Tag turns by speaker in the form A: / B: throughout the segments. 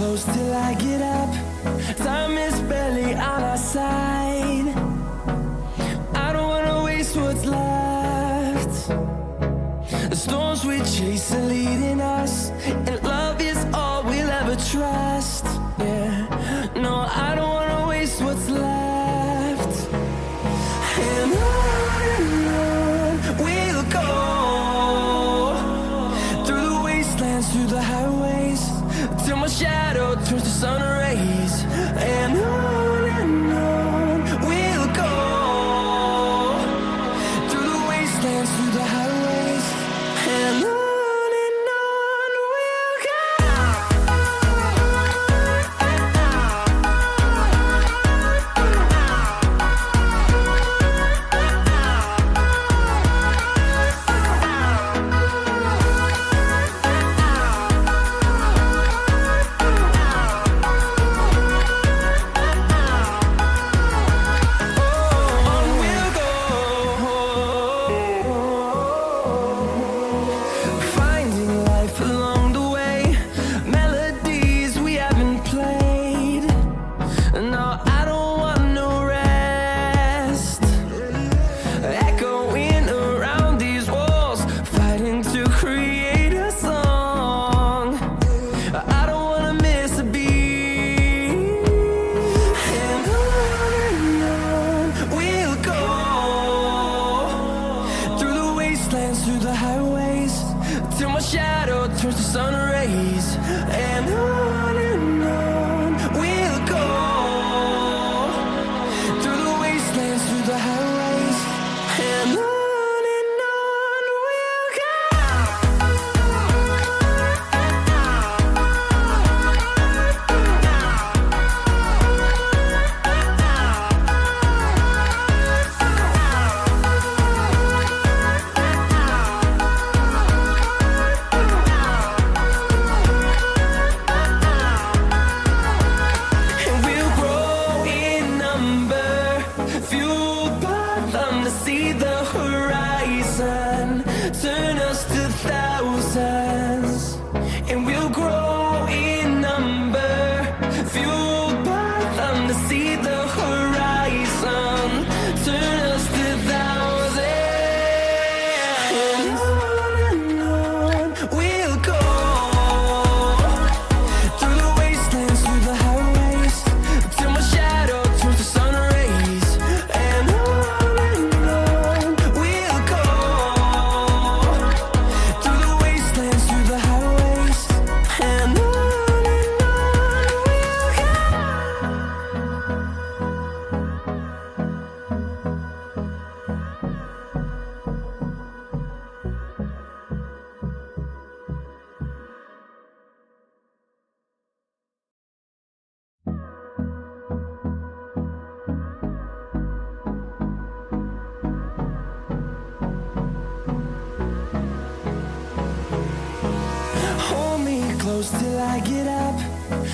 A: close till I get up. Time is barely on our side. I don't wanna waste what's left. The storms we chase are leading us, and love is all we'll ever trust. Yeah, no, I don't wanna waste what's left. And on we'll go, through the wastelands, through the highways, till my shadow turns to sun rays. And on we'll go, through the wastelands, through the highways, and on we'll go. Through the highways, till my shadow turns to sun rays. And on we'll go, through the wastelands, through the highways, and on we'll go. See the horizon, turn us to thousands, and we'll grow in number, fueled by them. To see the horizon, turn us to thousands, and on we'll go, through the wastelands, through the highways, till my shadow turns to sun rays. And close till I get up.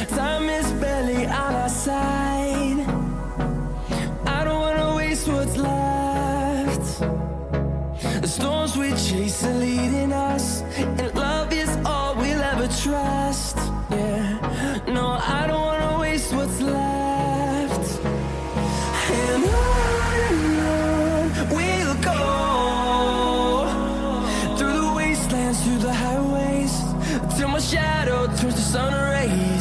A: Time is barely on our side. I don't wanna waste what's left. The storms we chase are leading us, and love is all we'll ever trust. Yeah, no, I don't wanna waste what's left. And on we'll go, through the wastelands, through the highways, till my shadow turns to sun rays.